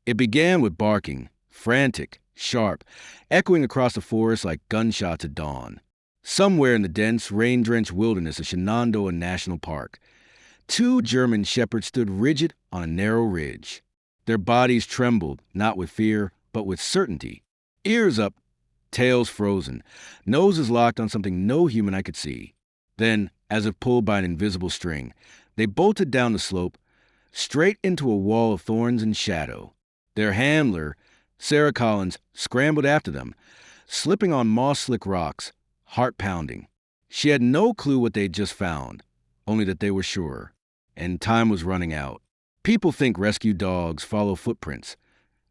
It began with barking, frantic, sharp, echoing across the forest like gunshots at dawn. Somewhere in the dense, rain-drenched wilderness of Shenandoah National Park, two German shepherds stood rigid on a narrow ridge. Their bodies trembled, not with fear, but with certainty. Ears up, tails frozen, noses locked on something no human eye could see. Then, as if pulled by an invisible string, they bolted down the slope, straight into a wall of thorns and shadow. Their handler, Sarah Collins, scrambled after them, slipping on moss-slick rocks, heart pounding. She had no clue what they'd just found, only that they were sure. And time was running out. People think rescue dogs follow footprints,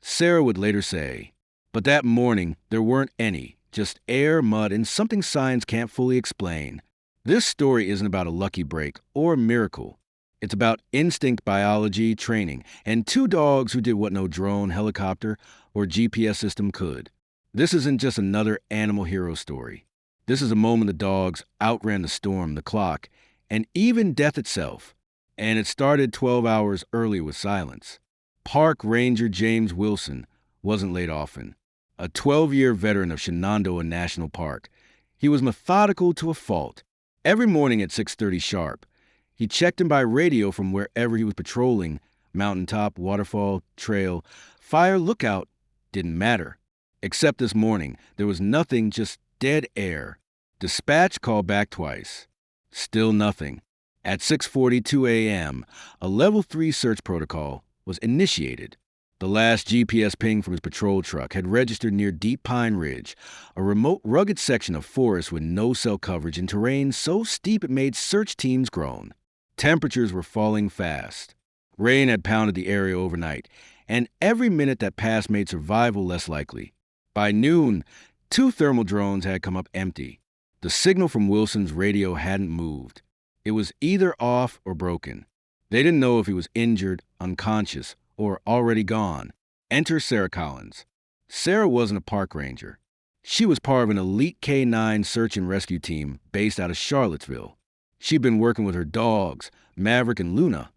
Sarah would later say. But that morning, there weren't any, just air, mud, and something science can't fully explain. This story isn't about a lucky break or a miracle. It's about instinct biology, training, and two dogs who did what no drone, helicopter, or GPS system could. This isn't just another animal hero story. This is a moment the dogs outran the storm, the clock, and even death itself. And it started 12 hours earlier with silence. Park Ranger James Wilson wasn't late often. A 12-year veteran of Shenandoah National Park, he was methodical to a fault. Every morning at 6:30 sharp, he checked in by radio from wherever he was patrolling, mountaintop, waterfall, trail, fire, lookout, didn't matter. Except this morning, there was nothing, just dead air. Dispatch called back twice. Still nothing. At 6:42 a.m., a Level 3 search protocol was initiated. The last GPS ping from his patrol truck had registered near Deep Pine Ridge, a remote, rugged section of forest with no cell coverage and terrain so steep it made search teams groan. Temperatures were falling fast. Rain had pounded the area overnight, and every minute that passed made survival less likely. By noon, two thermal drones had come up empty. The signal from Wilson's radio hadn't moved. It was either off or broken. They didn't know if he was injured, unconscious, or already gone. Enter Sarah Collins. Sarah wasn't a park ranger. She was part of an elite K-9 search and rescue team based out of Charlottesville. She'd been working with her dogs, Maverick and Luna,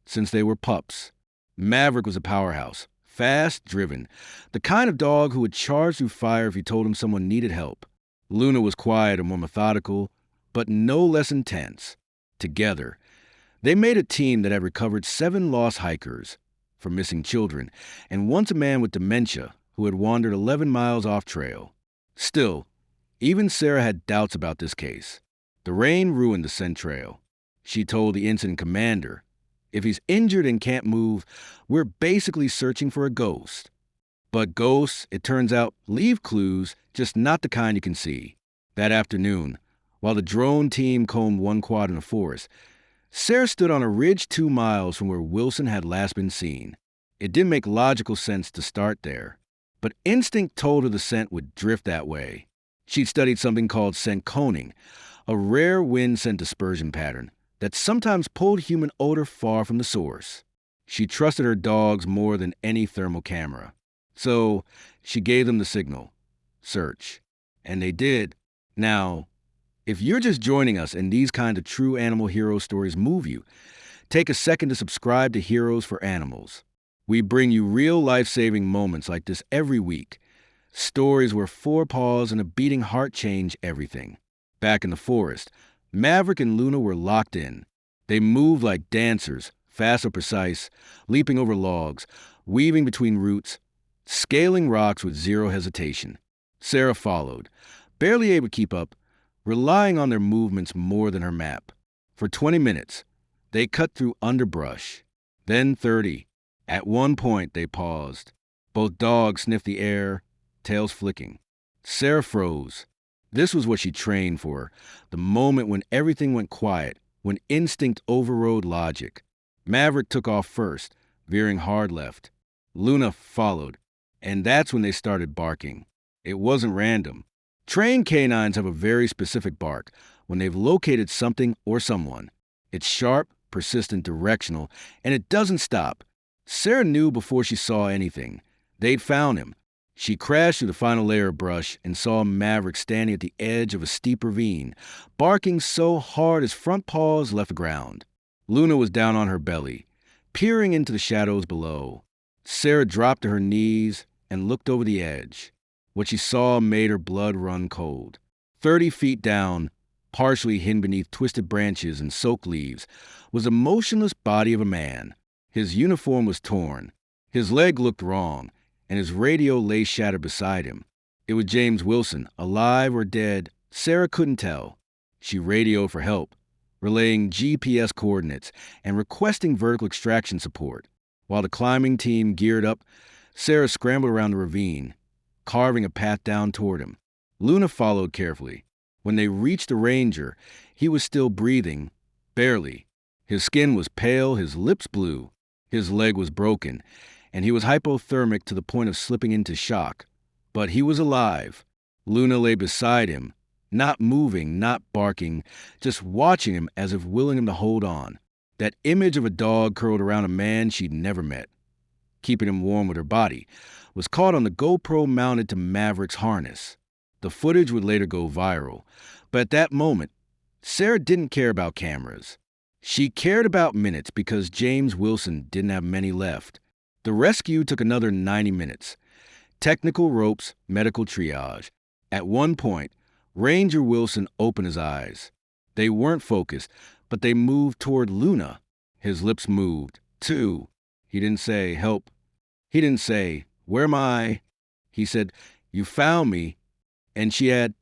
since they were pups. Maverick was a powerhouse, fast, driven, the kind of dog who would charge through fire if you told him someone needed help. Luna was quiet and more methodical, but no less intense. Together, they made a team that had recovered 7 lost hikers from missing children, and once a man with dementia who had wandered 11 miles off trail. Still, even Sarah had doubts about this case. The rain ruined the scent trail. She told the incident commander, "If he's injured and can't move, we're basically searching for a ghost." But ghosts, it turns out, leave clues, just not the kind you can see. That afternoon, while the drone team combed one quad in the forest, Sarah stood on a ridge 2 miles from where Wilson had last been seen. It didn't make logical sense to start there, but instinct told her the scent would drift that way. She'd studied something called scent coning, a rare wind scent dispersion pattern that sometimes pulled human odor far from the source. She trusted her dogs more than any thermal camera. So she gave them the signal. Search. And they did. Now, if you're just joining us and these kind of true animal hero stories move you, take a second to subscribe to Heroes for Animals. We bring you real life-saving moments like this every week. Stories where 4 paws and a beating heart change everything. Back in the forest, Maverick and Luna were locked in. They moved like dancers, fast or precise, leaping over logs, weaving between roots, scaling rocks with zero hesitation. Sarah followed, barely able to keep up, relying on their movements more than her map. For 20 minutes, they cut through underbrush. Then 30. At one point, they paused. Both dogs sniffed the air, tails flicking. Sarah froze. This was what she trained for, the moment when everything went quiet, when instinct overrode logic. Maverick took off first, veering hard left. Luna followed, and that's when they started barking. It wasn't random. Trained canines have a very specific bark when they've located something or someone. It's sharp, persistent, directional, and it doesn't stop. Sarah knew before she saw anything. They'd found him. She crashed through the final layer of brush and saw Maverick standing at the edge of a steep ravine, barking so hard his front paws left the ground. Luna was down on her belly, peering into the shadows below. Sarah dropped to her knees and looked over the edge. What she saw made her blood run cold. 30 feet down, partially hidden beneath twisted branches and soaked leaves, was the motionless body of a man. His uniform was torn. His leg looked wrong, and his radio lay shattered beside him. It was James Wilson, alive or dead. Sarah couldn't tell. She radioed for help, relaying GPS coordinates and requesting vertical extraction support. While the climbing team geared up, Sarah scrambled around the ravine, carving a path down toward him. Luna followed carefully. When they reached the ranger, he was still breathing, barely. His skin was pale, his lips blue. His leg was broken, and he was hypothermic to the point of slipping into shock. But he was alive. Luna lay beside him, not moving, not barking, just watching him as if willing him to hold on. That image of a dog curled around a man she'd never met, keeping him warm with her body, was caught on the GoPro mounted to Maverick's harness. The footage would later go viral, but at that moment, Sarah didn't care about cameras. She cared about minutes because James Wilson didn't have many left. The rescue took another 90 minutes. Technical ropes, medical triage. At one point, Ranger Wilson opened his eyes. They weren't focused, but they moved toward Luna. His lips moved, too. He didn't say, "Help." He didn't say, "Where am I?" He said, "You found me." And she had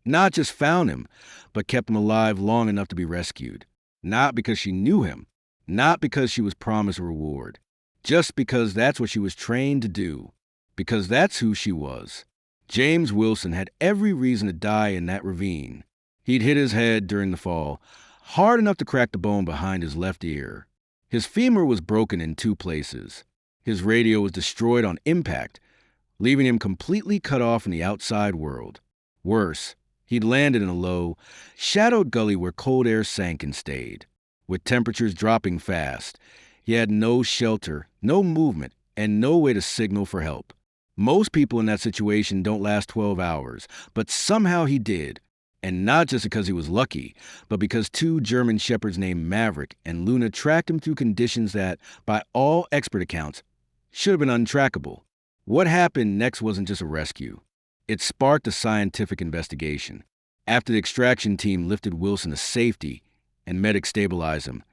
not just found him, but kept him alive long enough to be rescued. Not because she knew him, not because she was promised a reward, just because that's what she was trained to do, because that's who she was. James Wilson had every reason to die in that ravine. He'd hit his head during the fall, hard enough to crack the bone behind his left ear. His femur was broken in 2 places. His radio was destroyed on impact, leaving him completely cut off from the outside world. Worse, he'd landed in a low, shadowed gully where cold air sank and stayed. With temperatures dropping fast, he had no shelter, no movement, and no way to signal for help. Most people in that situation don't last 12 hours, but somehow he did. And not just because he was lucky, but because 2 German shepherds named Maverick and Luna tracked him through conditions that, by all expert accounts, should have been untrackable. What happened next wasn't just a rescue. It sparked a scientific investigation. After the extraction team lifted Wilson to safety and medics stabilized him,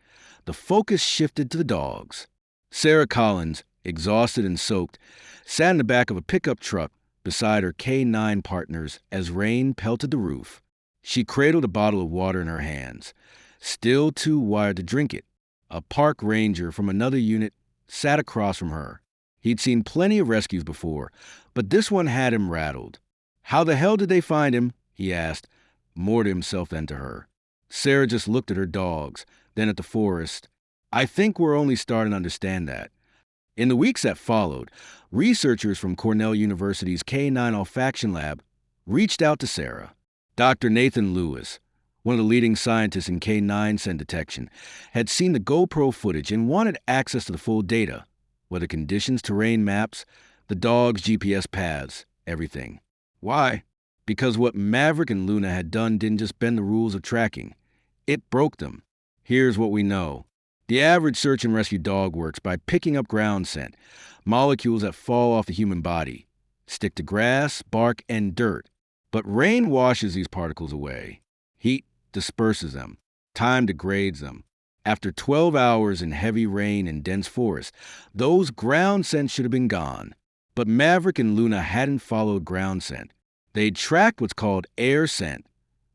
the focus shifted to the dogs. Sarah Collins, exhausted and soaked, sat in the back of a pickup truck beside her K9 partners as rain pelted the roof. She cradled a bottle of water in her hands, still too wired to drink it. A park ranger from another unit sat across from her. He'd seen plenty of rescues before, but this one had him rattled. "How the hell did they find him?" he asked, more to himself than to her. Sarah just looked at her dogs, then at the forest. "I think we're only starting to understand that." In the weeks that followed, researchers from Cornell University's K9 olfaction lab reached out to Sarah. Dr. Nathan Lewis, one of the leading scientists in K9 scent detection, had seen the GoPro footage and wanted access to the full data, weather conditions, terrain maps, the dog's GPS paths, everything. Why? Because what Maverick and Luna had done didn't just bend the rules of tracking. It broke them. Here's what we know. The average search and rescue dog works by picking up ground scent, molecules that fall off the human body, stick to grass, bark, and dirt. But rain washes these particles away. Heat disperses them. Time degrades them. After 12 hours in heavy rain and dense forest, those ground scents should have been gone. But Maverick and Luna hadn't followed ground scent. They'd tracked what's called air scent,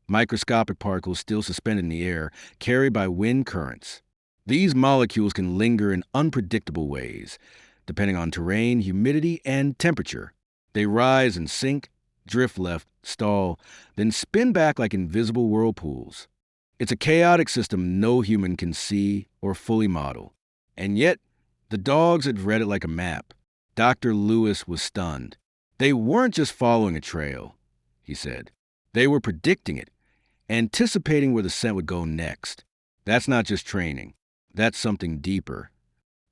microscopic particles still suspended in the air, carried by wind currents. These molecules can linger in unpredictable ways, depending on terrain, humidity, and temperature. They rise and sink, drift left, stall, then spin back like invisible whirlpools. It's a chaotic system no human can see or fully model. And yet, the dogs had read it like a map. Dr. Lewis was stunned. They weren't just following a trail, he said. They were predicting it, anticipating where the scent would go next. That's not just training. That's something deeper.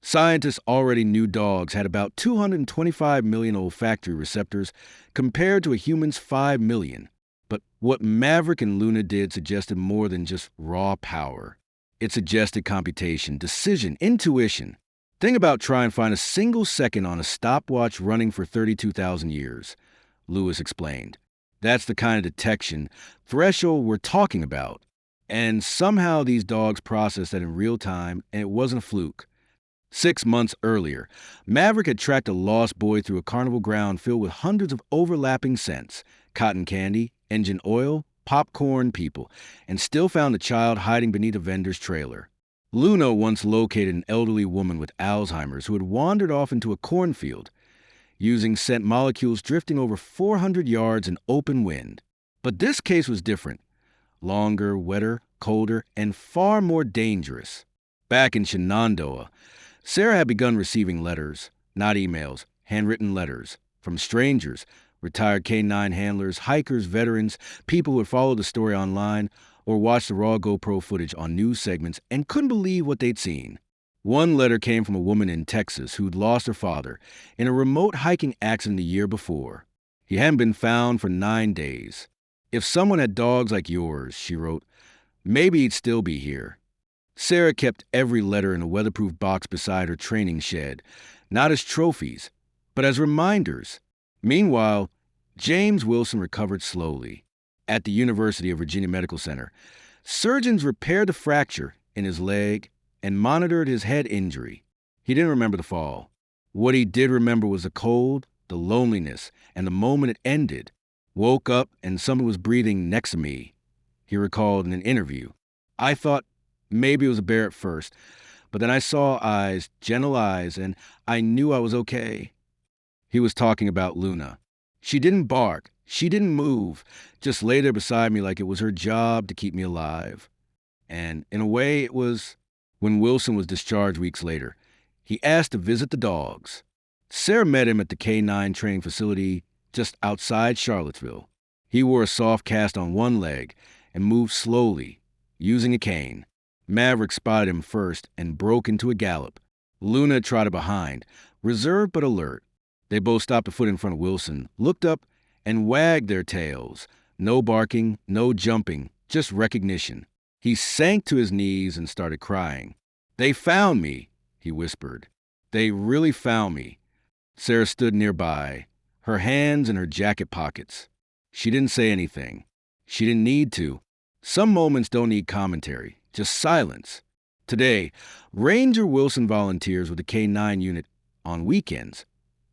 Scientists already knew dogs had about 225 million olfactory receptors compared to a human's 5 million. But what Maverick and Luna did suggested more than just raw power. It suggested computation, decision, intuition. Think about trying to find a single second on a stopwatch running for 32,000 years, Lewis explained. That's the kind of detection threshold we're talking about. And somehow these dogs processed that in real time, and it wasn't a fluke. 6 months earlier, Maverick had tracked a lost boy through a carnival ground filled with hundreds of overlapping scents: cotton candy, engine oil, popcorn, people, and still found the child hiding beneath a vendor's trailer. Luna once located an elderly woman with Alzheimer's who had wandered off into a cornfield, using scent molecules drifting over 400 yards in open wind. But this case was different: longer, wetter, colder, and far more dangerous. Back in Shenandoah, Sarah had begun receiving letters, not emails, handwritten letters, from strangers, retired K-9 handlers, hikers, veterans, people who had followed the story online or watched the raw GoPro footage on news segments and couldn't believe what they'd seen. One letter came from a woman in Texas who'd lost her father in a remote hiking accident the year before. He hadn't been found for 9 days. "If someone had dogs like yours," she wrote, "maybe he'd still be here." Sarah kept every letter in a weatherproof box beside her training shed, not as trophies, but as reminders. Meanwhile, James Wilson recovered slowly. At the University of Virginia Medical Center, surgeons repaired the fracture in his leg and monitored his head injury. He didn't remember the fall. What he did remember was the cold, the loneliness, and the moment it ended. "Woke up and someone was breathing next to me," he recalled in an interview. "I thought maybe it was a bear at first, but then I saw eyes, gentle eyes, and I knew I was okay." He was talking about Luna. "She didn't bark. She didn't move. Just lay there beside me like it was her job to keep me alive." And in a way, it was. When Wilson was discharged weeks later, he asked to visit the dogs. Sarah met him at the K-9 training facility just outside Charlottesville. He wore a soft cast on one leg and moved slowly, using a cane. Maverick spotted him first and broke into a gallop. Luna trotted behind, reserved but alert. They both stopped a foot in front of Wilson, looked up, and wagged their tails. No barking, no jumping, just recognition. He sank to his knees and started crying. "They found me," he whispered. "They really found me." Sarah stood nearby, her hands in her jacket pockets. She didn't say anything. She didn't need to. Some moments don't need commentary, just silence. Today, Ranger Wilson volunteers with the K-9 unit on weekends,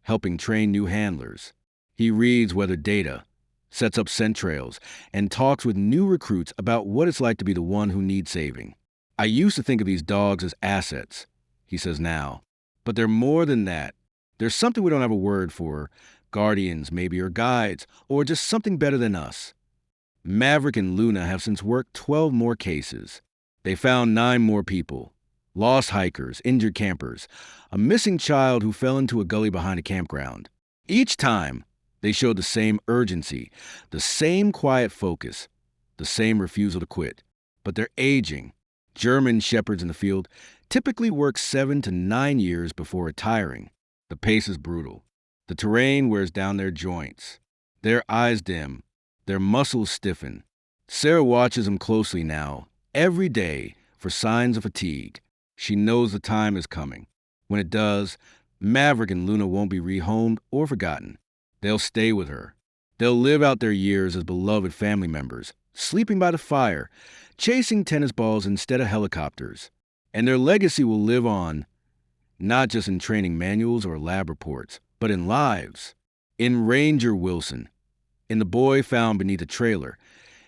helping train new handlers. He reads weather data, sets up scent trails, and talks with new recruits about what it's like to be the one who needs saving. "I used to think of these dogs as assets," he says now, "but they're more than that. There's something we don't have a word for, guardians maybe, or guides, or just something better than us." Maverick and Luna have since worked 12 more cases. They found 9 more people: lost hikers, injured campers, a missing child who fell into a gully behind a campground. Each time, they showed the same urgency, the same quiet focus, the same refusal to quit. But they're aging. German shepherds in the field typically work 7 to 9 years before retiring. The pace is brutal. The terrain wears down their joints. Their eyes dim. Their muscles stiffen. Sarah watches them closely now, every day, for signs of fatigue. She knows the time is coming. When it does, Maverick and Luna won't be rehomed or forgotten. They'll stay with her. They'll live out their years as beloved family members, sleeping by the fire, chasing tennis balls instead of helicopters. And their legacy will live on, not just in training manuals or lab reports, but in lives. In Ranger Wilson, in the boy found beneath a trailer,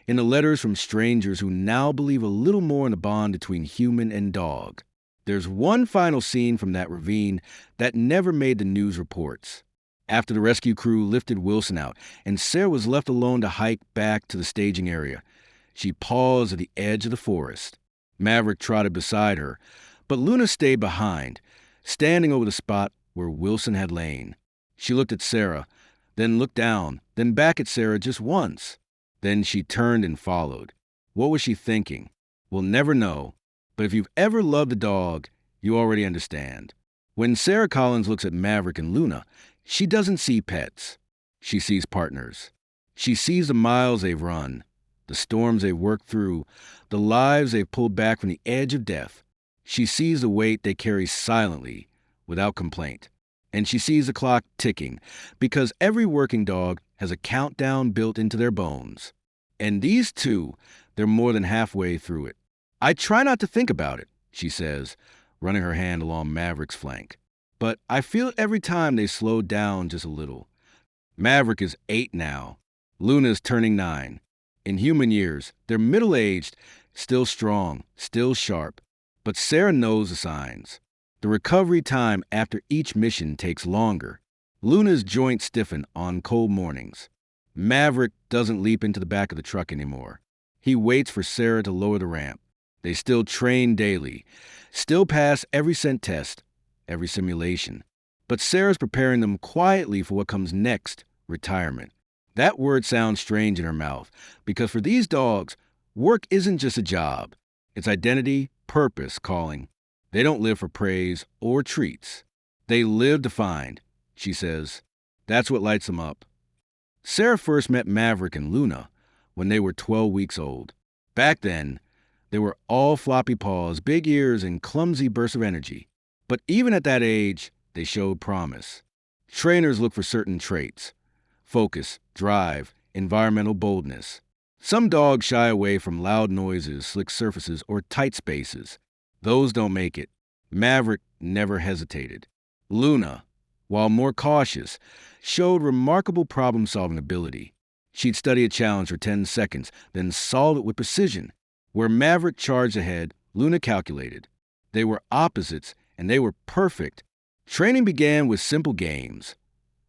in the letters from strangers who now believe a little more in the bond between human and dog. There's one final scene from that ravine that never made the news reports. After the rescue crew lifted Wilson out and Sarah was left alone to hike back to the staging area, she paused at the edge of the forest. Maverick trotted beside her, but Luna stayed behind, standing over the spot where Wilson had lain. She looked at Sarah, then looked down, then back at Sarah just once. Then she turned and followed. What was she thinking? We'll never know, but if you've ever loved a dog, you already understand. When Sarah Collins looks at Maverick and Luna, she doesn't see pets. She sees partners. She sees the miles they've run, the storms they've worked through, the lives they've pulled back from the edge of death. She sees the weight they carry silently, without complaint. And she sees the clock ticking because every working dog has a countdown built into their bones. And these two, they're more than halfway through it. I try not to think about it, she says, running her hand along Maverick's flank. But I feel it every time they slow down just a little. Maverick is 8 now. Luna is turning 9. In human years, they're middle-aged, still strong, still sharp. But Sarah knows the signs. The recovery time after each mission takes longer. Luna's joints stiffen on cold mornings. Maverick doesn't leap into the back of the truck anymore. He waits for Sarah to lower the ramp. They still train daily, still pass every scent test, every simulation. But Sarah's preparing them quietly for what comes next, retirement. That word sounds strange in her mouth, because for these dogs, work isn't just a job. It's identity, purpose, calling. They don't live for praise or treats. They live defined, she says. That's what lights them up. Sarah first met Maverick and Luna when they were 12 weeks old. Back then, they were all floppy paws, big ears, and clumsy bursts of energy. But even at that age, they showed promise. Trainers look for certain traits: focus, drive, environmental boldness. Some dogs shy away from loud noises, slick surfaces, or tight spaces. Those don't make it. Maverick never hesitated. Luna, while more cautious, showed remarkable problem-solving ability. She'd study a challenge for 10 seconds, then solve it with precision. Where Maverick charged ahead, Luna calculated. They were opposites, and they were perfect. Training began with simple games.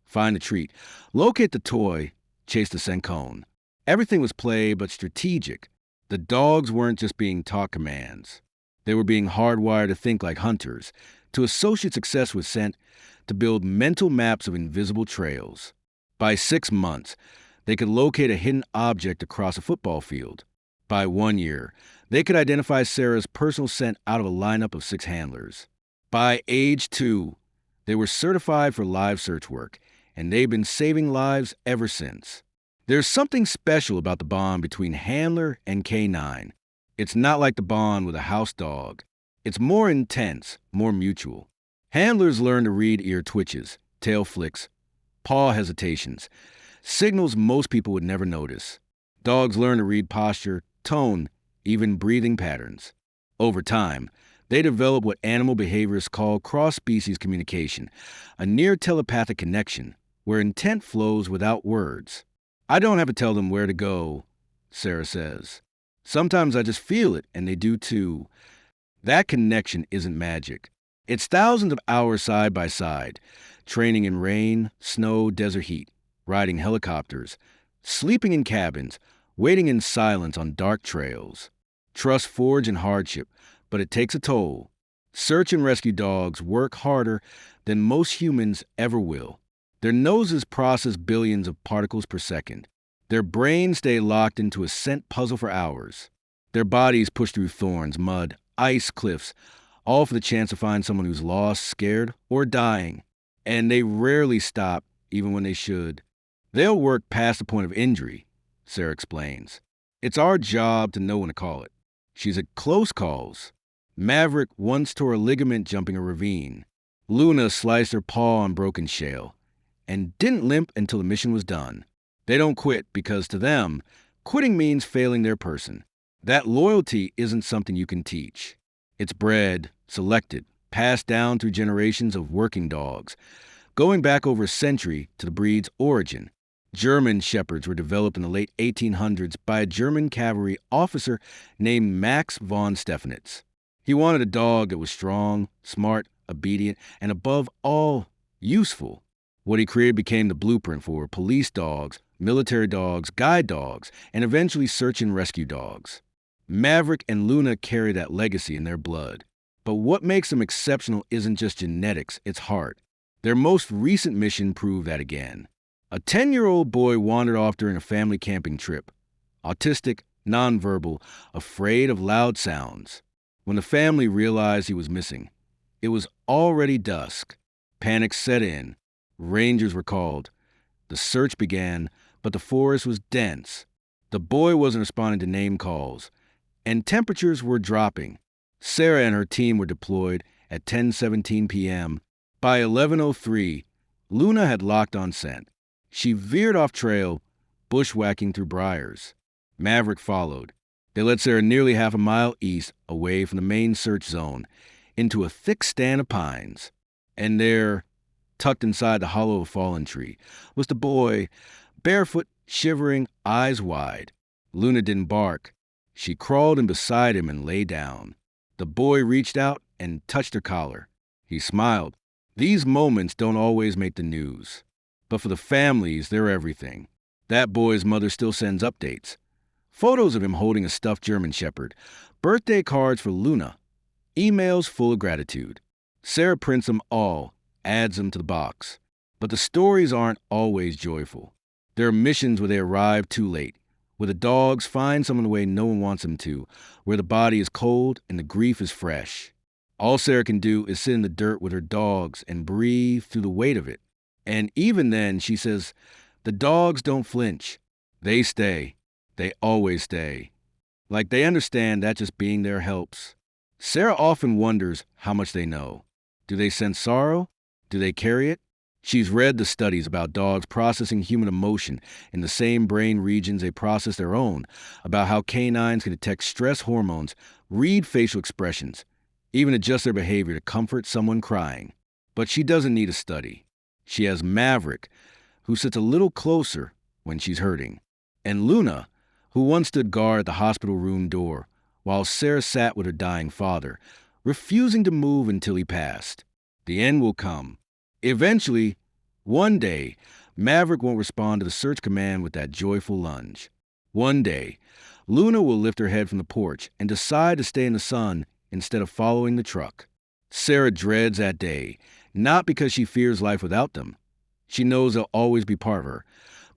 Find the treat, locate the toy, chase the scent cone. Everything was play but strategic. The dogs weren't just being taught commands. They were being hardwired to think like hunters, to associate success with scent, to build mental maps of invisible trails. By 6 months, they could locate a hidden object across a football field. By 1 year, they could identify Sarah's personal scent out of a lineup of 6 handlers. By age 2, they were certified for live search work, and they've been saving lives ever since. There's something special about the bond between handler and canine. It's not like the bond with a house dog. It's more intense, more mutual. Handlers learn to read ear twitches, tail flicks, paw hesitations, signals most people would never notice. Dogs learn to read posture, tone, even breathing patterns. Over time, they develop what animal behaviorists call cross-species communication, a near telepathic connection where intent flows without words. I don't have to tell them where to go, Sarah says. Sometimes I just feel it, and they do too. That connection isn't magic. It's thousands of hours side by side, training in rain, snow, desert heat, riding helicopters, sleeping in cabins, waiting in silence on dark trails. Trust forge in hardship, but it takes a toll. Search and rescue dogs work harder than most humans ever will. Their noses process billions of particles per second. Their brains stay locked into a scent puzzle for hours. Their bodies push through thorns, mud, ice cliffs, all for the chance to find someone who's lost, scared, or dying. And they rarely stop, even when they should. They'll work past the point of injury, Sarah explains. It's our job to know when to call it. She's at close calls. Maverick once tore a ligament jumping a ravine. Luna sliced her paw on broken shale and didn't limp until the mission was done. They don't quit because to them, quitting means failing their person. That loyalty isn't something you can teach. It's bred, selected, passed down through generations of working dogs, going back over a century to the breed's origin. German shepherds were developed in the late 1800s by a German cavalry officer named Max von Stephanitz. He wanted a dog that was strong, smart, obedient, and above all, useful. What he created became the blueprint for police dogs, military dogs, guide dogs, and eventually search and rescue dogs. Maverick and Luna carry that legacy in their blood. But what makes them exceptional isn't just genetics, it's heart. Their most recent mission proved that again. A 10-year-old boy wandered off during a family camping trip. Autistic, nonverbal, afraid of loud sounds. When the family realized he was missing, it was already dusk. Panic set in. Rangers were called. The search began, but the forest was dense. The boy wasn't responding to name calls, and temperatures were dropping. Sarah and her team were deployed at 10:17 p.m. By 11:03, Luna had locked on scent. She veered off trail, bushwhacking through briars. Maverick followed. They led Sarah nearly half a mile east, away from the main search zone, into a thick stand of pines. And there, tucked inside the hollow of a fallen tree, was the boy, barefoot, shivering, eyes wide. Luna didn't bark. She crawled in beside him and lay down. The boy reached out and touched her collar. He smiled. These moments don't always make the news. But for the families, they're everything. That boy's mother still sends updates. Photos of him holding a stuffed German shepherd, birthday cards for Luna, emails full of gratitude. Sarah prints them all, adds them to the box. But the stories aren't always joyful. There are missions where they arrive too late, where the dogs find someone the way no one wants them to, where the body is cold and the grief is fresh. All Sarah can do is sit in the dirt with her dogs and breathe through the weight of it. And even then, she says, the dogs don't flinch. They stay. They always stay. Like they understand that just being there helps. Sarah often wonders how much they know. Do they sense sorrow? Do they carry it? She's read the studies about dogs processing human emotion in the same brain regions they process their own, about how canines can detect stress hormones, read facial expressions, even adjust their behavior to comfort someone crying. But she doesn't need a study. She has Maverick, who sits a little closer when she's hurting, and Luna, who once stood guard at the hospital room door while Sarah sat with her dying father, refusing to move until he passed. The end will come. Eventually, one day, Maverick won't respond to the search command with that joyful lunge. One day, Luna will lift her head from the porch and decide to stay in the sun instead of following the truck. Sarah dreads that day, not because she fears life without them. She knows they'll always be part of her,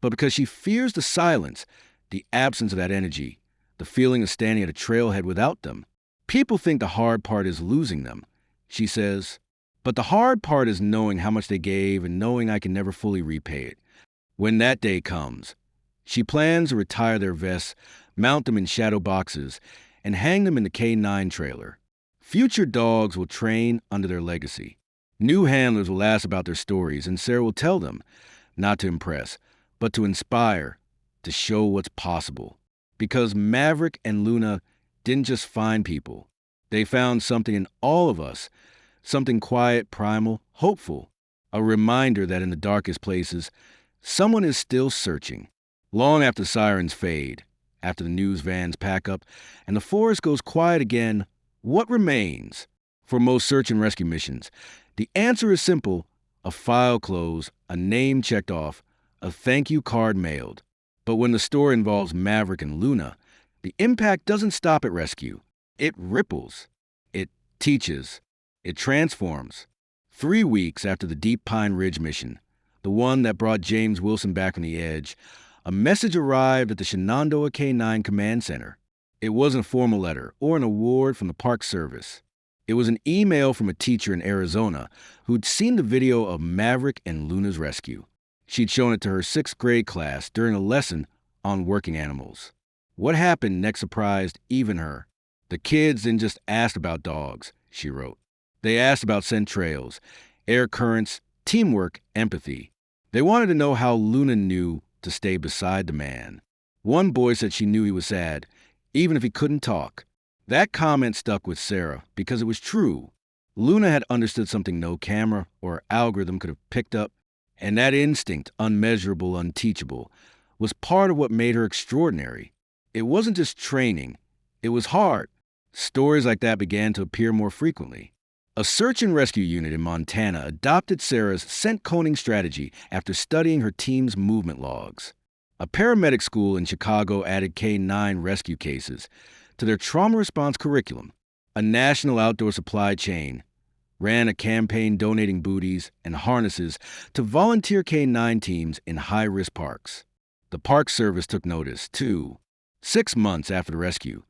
but because she fears the silence, the absence of that energy, the feeling of standing at a trailhead without them. People think the hard part is losing them, she says. But the hard part is knowing how much they gave and knowing I can never fully repay it. When that day comes, she plans to retire their vests, mount them in shadow boxes, and hang them in the K9 trailer. Future dogs will train under their legacy. New handlers will ask about their stories, and Sarah will tell them, not to impress, but to inspire, to show what's possible. Because Maverick and Luna didn't just find people. They found something in all of us, something quiet, primal, hopeful, a reminder that in the darkest places, someone is still searching. Long after sirens fade, after the news vans pack up, and the forest goes quiet again, what remains? For most search and rescue missions, the answer is simple: a file closed, a name checked off, a thank you card mailed. But when the story involves Maverick and Luna, the impact doesn't stop at rescue. It ripples. It teaches. It transforms. 3 weeks after the Deep Pine Ridge mission, the one that brought James Wilson back from the edge, a message arrived at the Shenandoah K9 Command Center. It wasn't a formal letter or an award from the Park Service. It was an email from a teacher in Arizona who'd seen the video of Maverick and Luna's rescue. She'd shown it to her 6th grade class during a lesson on working animals. What happened next surprised even her. The kids didn't just ask about dogs, she wrote. They asked about scent trails, air currents, teamwork, empathy. They wanted to know how Luna knew to stay beside the man. One boy said she knew he was sad, even if he couldn't talk. That comment stuck with Sarah because it was true. Luna had understood something no camera or algorithm could have picked up, and that instinct, unmeasurable, unteachable, was part of what made her extraordinary. It wasn't just training. It was hard. Stories like that began to appear more frequently. A search and rescue unit in Montana adopted Sarah's scent coning strategy after studying her team's movement logs. A paramedic school in Chicago added K9 rescue cases to their trauma response curriculum. A national outdoor supply chain ran a campaign donating booties and harnesses to volunteer K9 teams in high-risk parks. The Park Service took notice, too. 6 months after the rescue,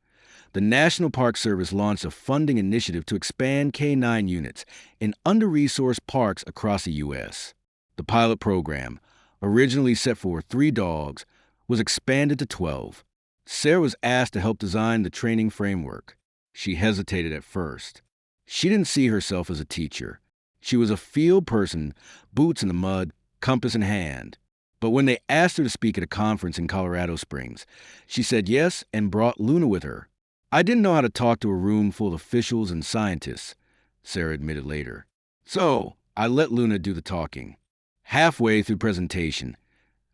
the National Park Service launched a funding initiative to expand K9 units in under-resourced parks across the U.S. The pilot program, originally set for 3 dogs, was expanded to 12. Sarah was asked to help design the training framework. She hesitated at first. She didn't see herself as a teacher. She was a field person, boots in the mud, compass in hand. But when they asked her to speak at a conference in Colorado Springs, she said yes and brought Luna with her. I didn't know how to talk to a room full of officials and scientists, Sarah admitted later. So I let Luna do the talking. Halfway through presentation,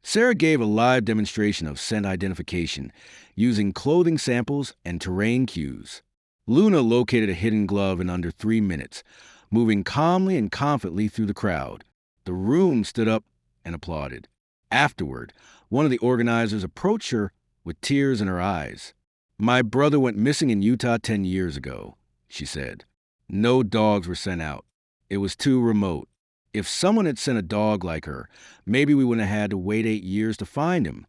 Sarah gave a live demonstration of scent identification using clothing samples and terrain cues. Luna located a hidden glove in under 3 minutes, moving calmly and confidently through the crowd. The room stood up and applauded. Afterward, one of the organizers approached her with tears in her eyes. "My brother went missing in Utah 10 years ago," she said. "No dogs were sent out. It was too remote. If someone had sent a dog like her, maybe we wouldn't have had to wait 8 years to find him."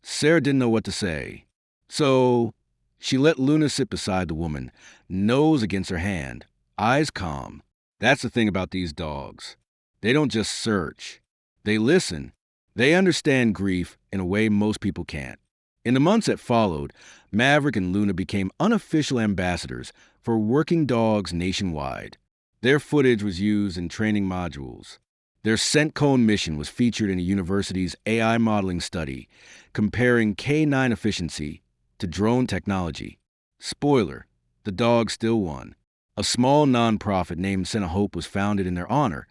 Sarah didn't know what to say. So she let Luna sit beside the woman, nose against her hand, eyes calm. That's the thing about these dogs. They don't just search. They listen. They understand grief in a way most people can't. In the months that followed, Maverick and Luna became unofficial ambassadors for working dogs nationwide. Their footage was used in training modules. Their scent cone mission was featured in a university's AI modeling study, comparing canine efficiency to drone technology. Spoiler, the dogs still won. A small nonprofit named Scent of Hope was founded in their honor,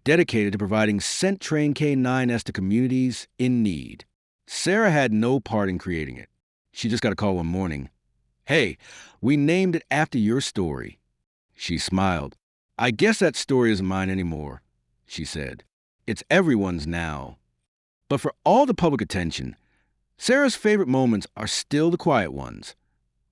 dedicated to providing scent-trained canines to communities in need. Sarah had no part in creating it. She just got a call one morning. "Hey, we named it after your story." She smiled. "I guess that story isn't mine anymore," she said. "It's everyone's now." But for all the public attention, Sarah's favorite moments are still the quiet ones,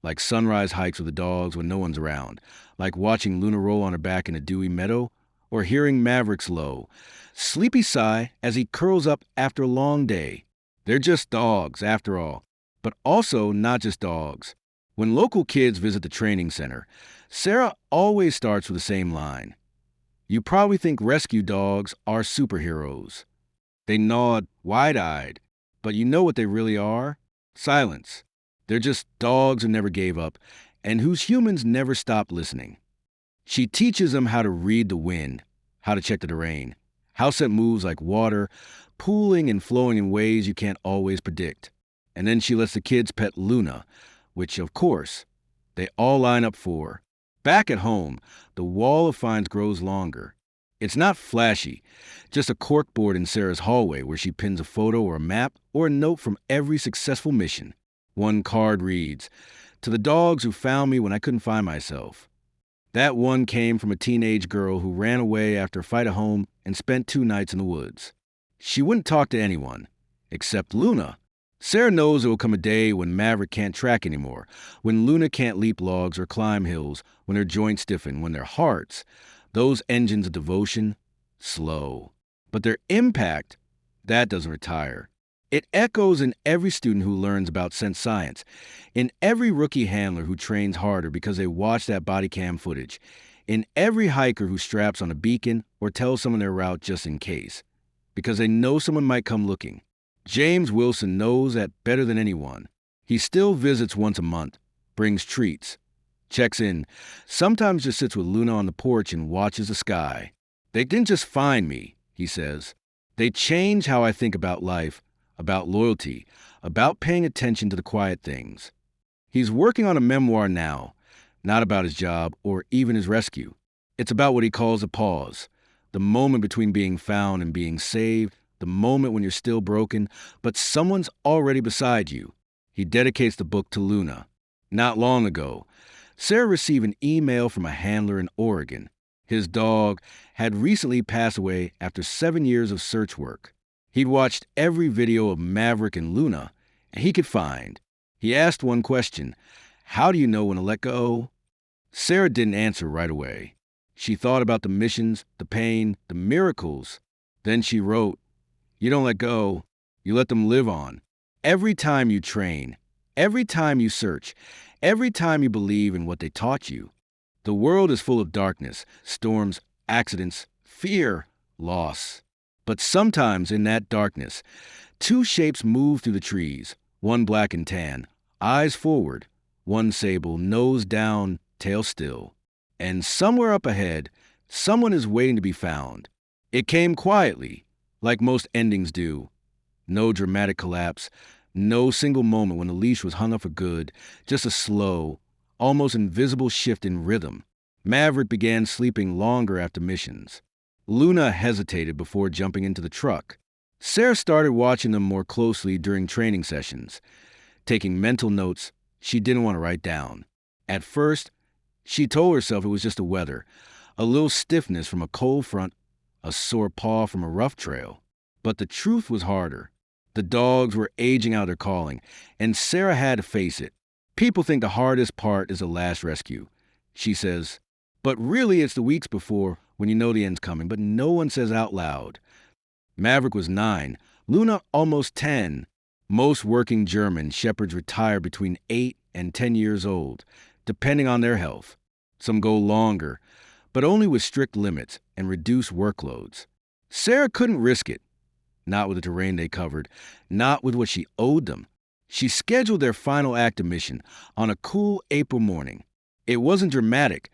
like sunrise hikes with the dogs when no one's around, like watching Luna roll on her back in a dewy meadow, or hearing Maverick's low, sleepy sigh as he curls up after a long day. They're just dogs, after all, but also not just dogs. When local kids visit the training center, Sarah always starts with the same line. "You probably think rescue dogs are superheroes." They nod wide-eyed, but you know what they really are? Silence. They're just dogs who never gave up, and whose humans never stopped listening. She teaches them how to read the wind, how to check the terrain, how scent moves like water, pooling and flowing in ways you can't always predict. And then she lets the kids pet Luna, which, of course, they all line up for. Back at home, the wall of finds grows longer. It's not flashy, just a corkboard in Sarah's hallway where she pins a photo or a map or a note from every successful mission. One card reads, "To the dogs who found me when I couldn't find myself." That one came from a teenage girl who ran away after a fight at home and spent 2 nights in the woods. She wouldn't talk to anyone, except Luna. Sarah knows there will come a day when Maverick can't track anymore, when Luna can't leap logs or climb hills, when her joints stiffen, when their hearts, those engines of devotion, slow. But their impact, that doesn't retire. It echoes in every student who learns about scent science, in every rookie handler who trains harder because they watch that body cam footage, in every hiker who straps on a beacon or tells someone their route just in case, because they know someone might come looking. James Wilson knows that better than anyone. He still visits once a month, brings treats, checks in, sometimes just sits with Luna on the porch and watches the sky. "They didn't just find me," he says. "They change how I think about life, about loyalty, about paying attention to the quiet things." He's working on a memoir now, not about his job or even his rescue. It's about what he calls a pause, the moment between being found and being saved, the moment when you're still broken, but someone's already beside you. He dedicates the book to Luna. Not long ago, Sarah received an email from a handler in Oregon. His dog had recently passed away after 7 years of search work. He'd watched every video of Maverick and Luna he could find. He asked one question, "How do you know when to let go?" Sarah didn't answer right away. She thought about the missions, the pain, the miracles. Then she wrote, "You don't let go, you let them live on. Every time you train, every time you search, every time you believe in what they taught you. The world is full of darkness, storms, accidents, fear, loss. But sometimes in that darkness, two shapes move through the trees, one black and tan, eyes forward, one sable, nose down, tail still. And somewhere up ahead, Someone is waiting to be found. It came quietly, like most endings do. No dramatic collapse, no single moment when the leash was hung up for good, just a slow, almost invisible shift in rhythm. Maverick began sleeping longer after missions. Luna hesitated before jumping into the truck. Sarah started watching them more closely during training sessions, taking mental notes she didn't want to write down. At first, she told herself it was just the weather, a little stiffness from a cold front, a sore paw from a rough trail. But the truth was harder. The dogs were aging out their calling, and Sarah had to face it. People think the hardest part is the last rescue, she says. But really, it's the weeks before, when you know the end's coming, but no one says out loud. Maverick was 9, Luna almost 10. Most working German shepherds retire between 8 and 10 years old, depending on their health. Some go longer, but only with strict limits and reduced workloads. Sarah couldn't risk it. Not with the terrain they covered, not with what she owed them. She scheduled their final active mission on a cool April morning. It wasn't dramatic,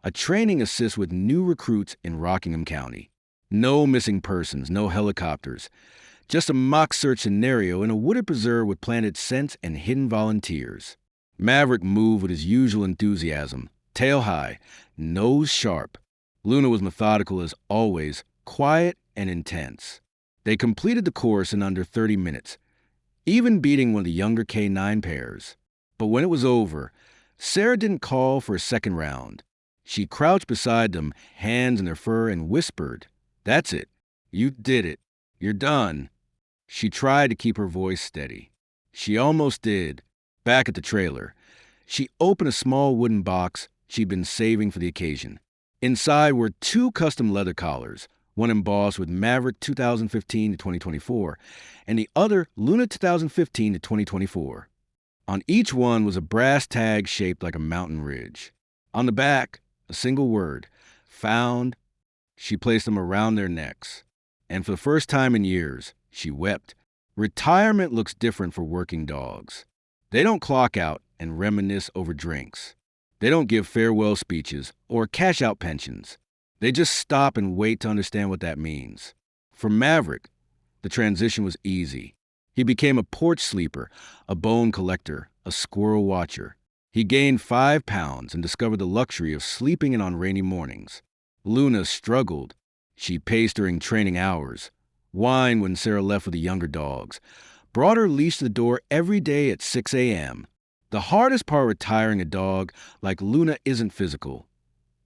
a training assist with new recruits in Rockingham County. No missing persons, no helicopters. Just a mock search scenario in a wooded preserve with planted scents and hidden volunteers. Maverick moved with his usual enthusiasm, tail high, nose sharp. Luna was methodical as always, quiet and intense. They completed the course in under 30 minutes, even beating one of the younger K9 pairs. But when it was over, Sarah didn't call for a second round. She crouched beside them, hands in their fur, and whispered, "That's it. You did it. You're done." She tried to keep her voice steady. She almost did. Back at the trailer, she opened a small wooden box she'd been saving for the occasion. Inside were 2 custom leather collars, one embossed with Maverick 2015 to 2024, and the other Luna 2015 to 2024. On each one was a brass tag shaped like a mountain ridge. On the back, a single word, "Found." She placed them around their necks. And for the first time in years, she wept. Retirement looks different for working dogs. They don't clock out and reminisce over drinks. They don't give farewell speeches or cash out pensions. They just stop and wait to understand what that means. For Maverick, the transition was easy. He became a porch sleeper, a bone collector, a squirrel watcher. He gained 5 pounds and discovered the luxury of sleeping in on rainy mornings. Luna struggled. She paced during training hours, whined when Sarah left with the younger dogs, brought her leash to the door every day at 6 a.m. The hardest part of retiring a dog like Luna isn't physical.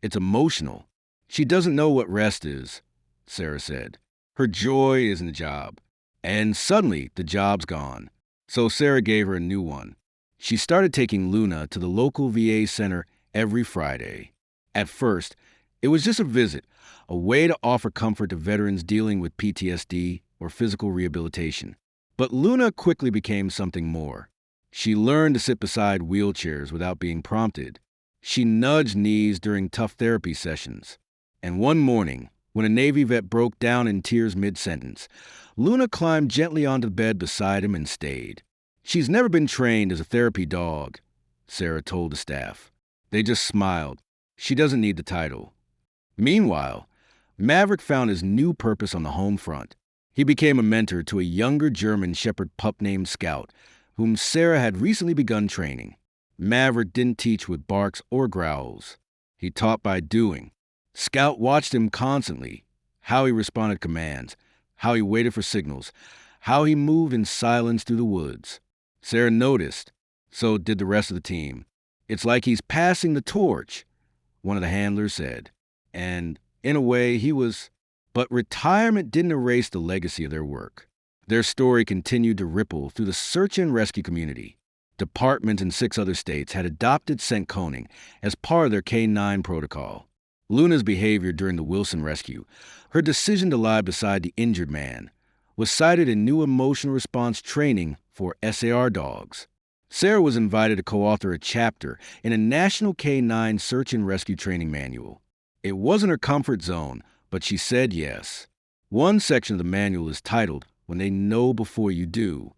It's emotional. She doesn't know what rest is, Sarah said. Her joy is in the job. And suddenly, the job's gone. So Sarah gave her a new one. She started taking Luna to the local VA center every Friday. At first, it was just a visit, a way to offer comfort to veterans dealing with PTSD or physical rehabilitation. But Luna quickly became something more. She learned to sit beside wheelchairs without being prompted. She nudged knees during tough therapy sessions. And one morning, when a Navy vet broke down in tears mid-sentence, Luna climbed gently onto the bed beside him and stayed. She's never been trained as a therapy dog, Sarah told the staff. They just smiled. She doesn't need the title. Meanwhile, Maverick found his new purpose on the home front. He became a mentor to a younger German shepherd pup named Scout, whom Sarah had recently begun training. Maverick didn't teach with barks or growls. He taught by doing. Scout watched him constantly, how he responded to commands, how he waited for signals, how he moved in silence through the woods. Sarah noticed, so did the rest of the team. "It's like he's passing the torch," one of the handlers said. And, in a way, he was. But retirement didn't erase the legacy of their work. Their story continued to ripple through the search and rescue community. Departments in 6 other states had adopted scent coning as part of their K9 protocol. Luna's behavior during the Wilson rescue, her decision to lie beside the injured man, was cited in new emotional response training for SAR dogs. Sarah was invited to co-author a chapter in a national K9 search and rescue training manual. It wasn't her comfort zone, but she said yes. One section of the manual is titled, "When They Know Before You Do."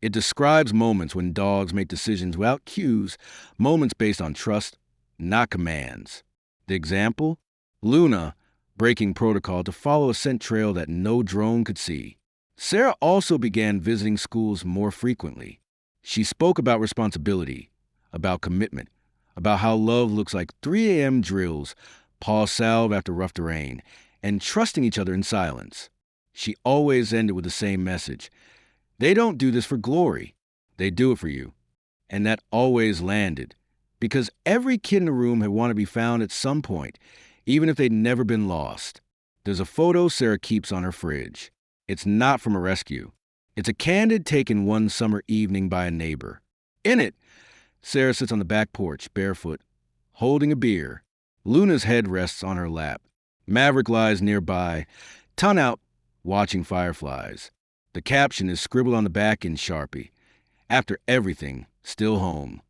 It describes moments when dogs make decisions without cues, moments based on trust, not commands. The example? Luna, breaking protocol to follow a scent trail that no drone could see. Sarah also began visiting schools more frequently. She spoke about responsibility, about commitment, about how love looks like 3 a.m. drills, pause salve after rough terrain, and trusting each other in silence. She always ended with the same message. They don't do this for glory. They do it for you. And that always landed, because every kid in the room had wanted to be found at some point, even if they'd never been lost. There's a photo Sarah keeps on her fridge. It's not from a rescue. It's a candid taken one summer evening by a neighbor. In it, Sarah sits on the back porch, barefoot, holding a beer. Luna's head rests on her lap. Maverick lies nearby, tongue out, watching fireflies. The caption is scribbled on the back in Sharpie. After everything, still home.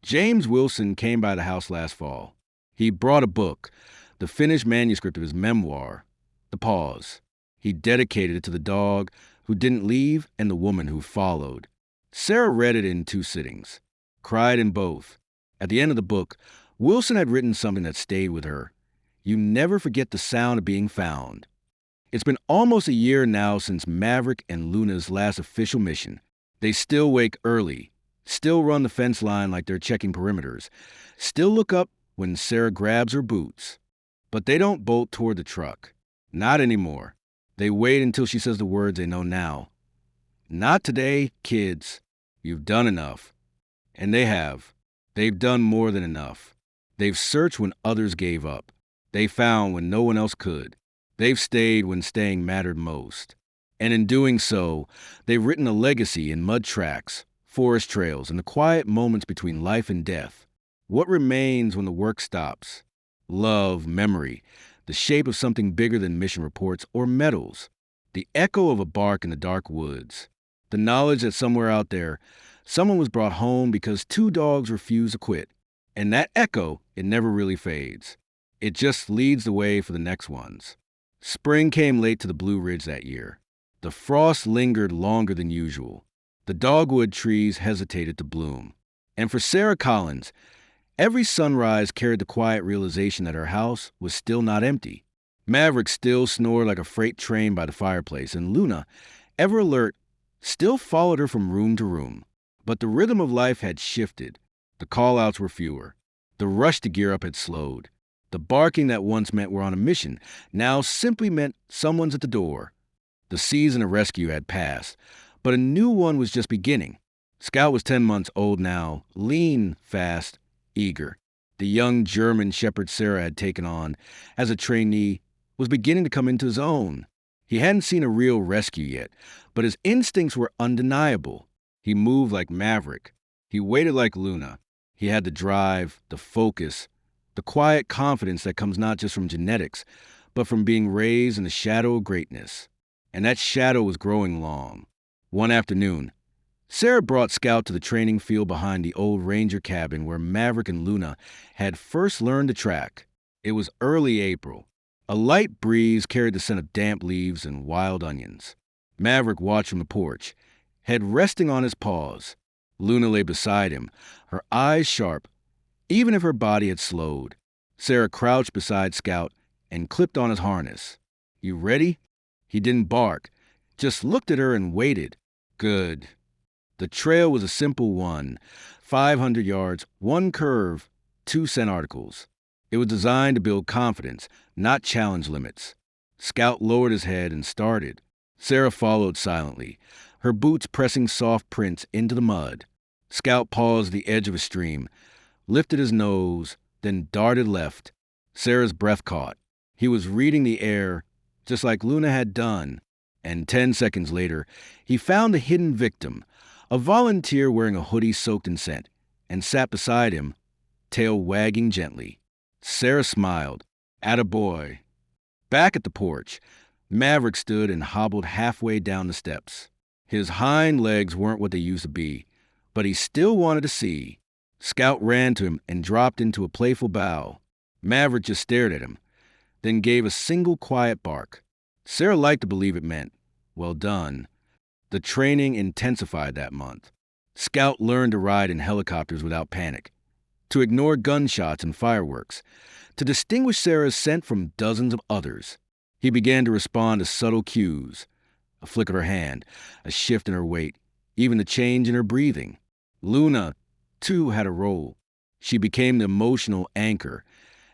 James Wilson came by the house last fall. He brought a book, the finished manuscript of his memoir, The Pause. He dedicated it to the dog who didn't leave and the woman who followed. Sarah read it in 2 sittings, cried in both. At the end of the book, Wilson had written something that stayed with her. You never forget the sound of being found. It's been almost a year now since Maverick and Luna's last official mission. They still wake early, still run the fence line like they're checking perimeters, still look up when Sarah grabs her boots. But they don't bolt toward the truck. Not anymore. They wait until she says the words they know now. Not today, kids. You've done enough. And they have. They've done more than enough. They've searched when others gave up. They found when no one else could. They've stayed when staying mattered most. And in doing so, they've written a legacy in mud tracks, forest trails, and the quiet moments between life and death. What remains when the work stops? Love, memory, the shape of something bigger than mission reports or medals, the echo of a bark in the dark woods, the knowledge that somewhere out there, someone was brought home because 2 dogs refused to quit. And that echo, it never really fades. It just leads the way for the next ones. Spring came late to the Blue Ridge that year. The frost lingered longer than usual. The dogwood trees hesitated to bloom. And for Sarah Collins, every sunrise carried the quiet realization that her house was still not empty. Maverick still snored like a freight train by the fireplace, and Luna, ever alert, still followed her from room to room. But the rhythm of life had shifted. The call-outs were fewer. The rush to gear up had slowed. The barking that once meant we're on a mission now simply meant someone's at the door. The season of rescue had passed, but a new one was just beginning. Scout was 10 months old now, lean, fast, eager. The young German shepherd Sarah had taken on as a trainee was beginning to come into his own. He hadn't seen a real rescue yet, but his instincts were undeniable. He moved like Maverick. He waited like Luna. He had the drive, the focus, the quiet confidence that comes not just from genetics, but from being raised in the shadow of greatness. And that shadow was growing long. One afternoon, Sarah brought Scout to the training field behind the old ranger cabin where Maverick and Luna had first learned to track. It was early April. A light breeze carried the scent of damp leaves and wild onions. Maverick watched from the porch, head resting on his paws. Luna lay beside him, her eyes sharp, even if her body had slowed. Sarah crouched beside Scout and clipped on his harness. You ready? He didn't bark, just looked at her and waited. Good. The trail was a simple one, 500 yards, 1 curve, 2 scent articles. It was designed to build confidence, not challenge limits. Scout lowered his head and started. Sarah followed silently, her boots pressing soft prints into the mud. Scout paused at the edge of a stream, lifted his nose, then darted left. Sarah's breath caught. He was reading the air, just like Luna had done. And 10 seconds later, he found the hidden victim, a volunteer wearing a hoodie soaked in scent, and sat beside him, tail wagging gently. Sarah smiled. Attaboy. Back at the porch, Maverick stood and hobbled halfway down the steps. His hind legs weren't what they used to be, but he still wanted to see. Scout ran to him and dropped into a playful bow. Maverick just stared at him, then gave a single quiet bark. Sarah liked to believe it meant, well done. The training intensified that month. Scout learned to ride in helicopters without panic. to ignore gunshots and fireworks, to distinguish Sarah's scent from dozens of others. He began to respond to subtle cues, a flick of her hand, a shift in her weight, even a change in her breathing. Luna, too, had a role. She became the emotional anchor,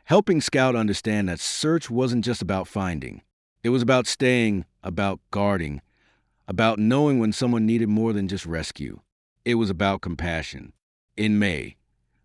helping Scout understand that search wasn't just about finding. It was about staying, about guarding, about knowing when someone needed more than just rescue. It was about compassion. In May,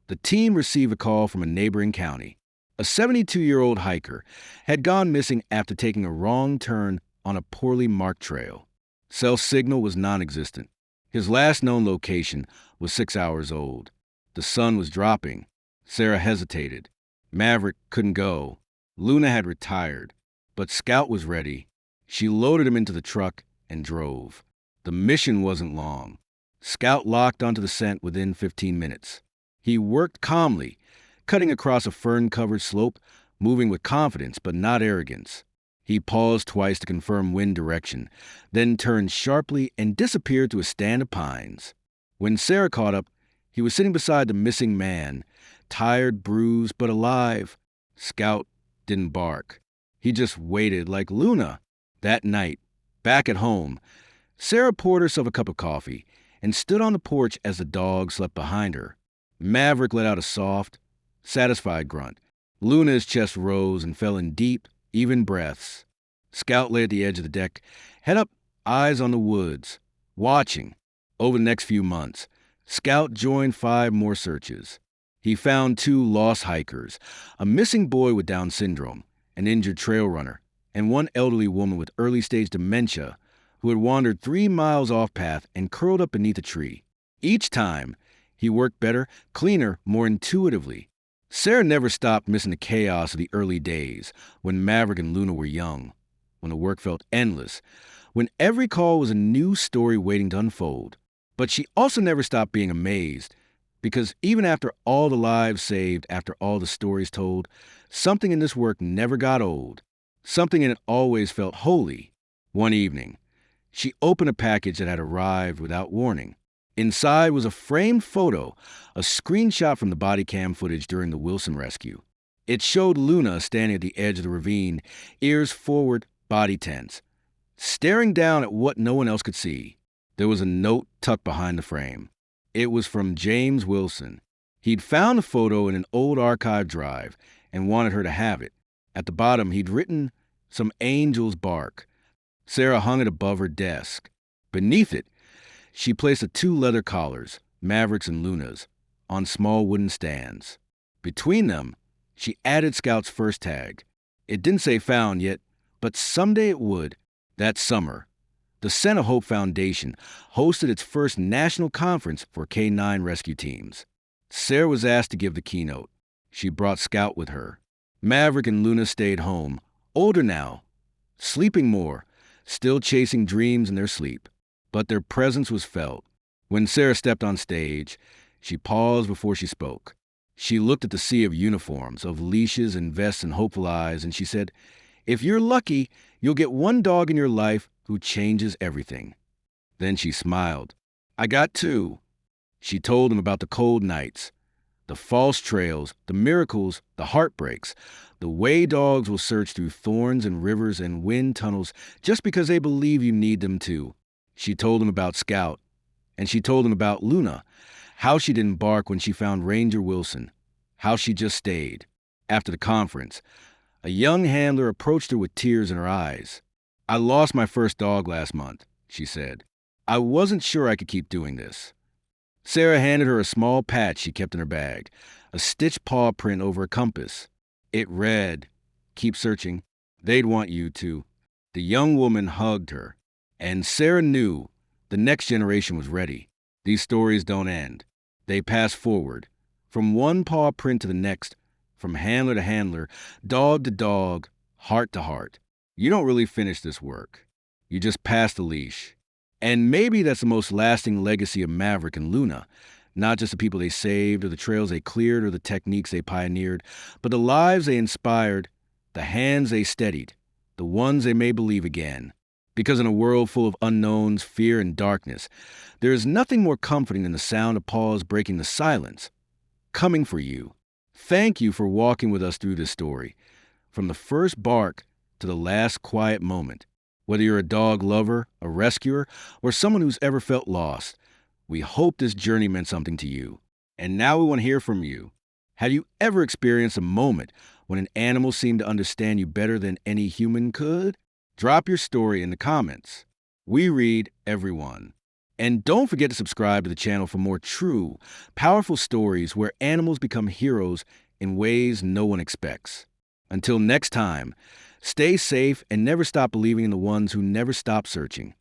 the team received a call from a neighboring county. A 72-year-old hiker had gone missing after taking a wrong turn on a poorly marked trail. Cell signal was non-existent. His last known location was 6 hours old. The sun was dropping. Sarah hesitated. Maverick couldn't go. Luna had retired. But Scout was ready. She loaded him into the truck and drove. The mission wasn't long. Scout locked onto the scent within 15 minutes. He worked calmly, cutting across a fern-covered slope, moving with confidence but not arrogance. He paused twice to confirm wind direction, then turned sharply and disappeared to a stand of pines. When Sarah caught up, he was sitting beside the missing man, tired, bruised, but alive. Scout didn't bark. He just waited like Luna. That night, back at home, Sarah poured herself a cup of coffee and stood on the porch as the dog slept behind her. Maverick let out a soft, satisfied grunt. Luna's chest rose and fell in deep, even breaths. Scout lay at the edge of the deck, head up, eyes on the woods, watching. Over the next few months, Scout joined 5 more searches. He found 2 lost hikers, a missing boy with Down syndrome, an injured trail runner, and one elderly woman with early-stage dementia who had wandered 3 miles off-path and curled up beneath a tree. Each time, he worked better, cleaner, more intuitively. Sarah never stopped missing the chaos of the early days, when Maverick and Luna were young, when the work felt endless, when every call was a new story waiting to unfold. But she also never stopped being amazed, because even after all the lives saved, after all the stories told, something in this work never got old. Something in it always felt holy. One evening, she opened a package that had arrived without warning. Inside was a framed photo, a screenshot from the body cam footage during the Wilson rescue. It showed Luna standing at the edge of the ravine, ears forward, body tense, staring down at what no one else could see. There was a note tucked behind the frame. It was from James Wilson. He'd found the photo in an old archive drive and wanted her to have it. At the bottom, he'd written, "Some angels bark." Sarah hung it above her desk. Beneath it, she placed the 2 leather collars, Maverick's and Luna's, on small wooden stands. Between them, she added Scout's first tag. It didn't say found yet, but someday it would. That summer, the Scent of Hope Foundation hosted its first national conference for K-9 rescue teams. Sarah was asked to give the keynote. She brought Scout with her. Maverick and Luna stayed home, older now, sleeping more, still chasing dreams in their sleep. But their presence was felt. When Sarah stepped on stage, she paused before she spoke. She looked at the sea of uniforms, of leashes and vests and hopeful eyes, and she said, "If you're lucky, you'll get one dog in your life who changes everything." Then she smiled. "I got 2. She told him about the cold nights, the false trails, the miracles, the heartbreaks, the way dogs will search through thorns and rivers and wind tunnels just because they believe you need them to. She told him about Scout, and she told him about Luna, how she didn't bark when she found Ranger Wilson, how she just stayed. After the conference, a young handler approached her with tears in her eyes. "I lost my first dog last month," she said. "I wasn't sure I could keep doing this." Sarah handed her a small patch she kept in her bag, a stitched paw print over a compass. It read, "Keep searching. They'd want you to." The young woman hugged her, and Sarah knew the next generation was ready. These stories don't end. They pass forward, from one paw print to the next, from handler to handler, dog to dog, heart to heart. You don't really finish this work. You just pass the leash. And maybe that's the most lasting legacy of Maverick and Luna. Not just the people they saved, or the trails they cleared, or the techniques they pioneered, but the lives they inspired, the hands they steadied, the ones they made believe again. Because in a world full of unknowns, fear, and darkness, there is nothing more comforting than the sound of paws breaking the silence. coming for you. Thank you for walking with us through this story, from the first bark to the last quiet moment. Whether you're a dog lover, a rescuer, or someone who's ever felt lost, we hope this journey meant something to you. And now we want to hear from you. Have you ever experienced a moment when an animal seemed to understand you better than any human could? Drop your story in the comments. We read every one. And don't forget to subscribe to the channel for more true, powerful stories where animals become heroes in ways no one expects. Until next time, stay safe and never stop believing in the ones who never stop searching.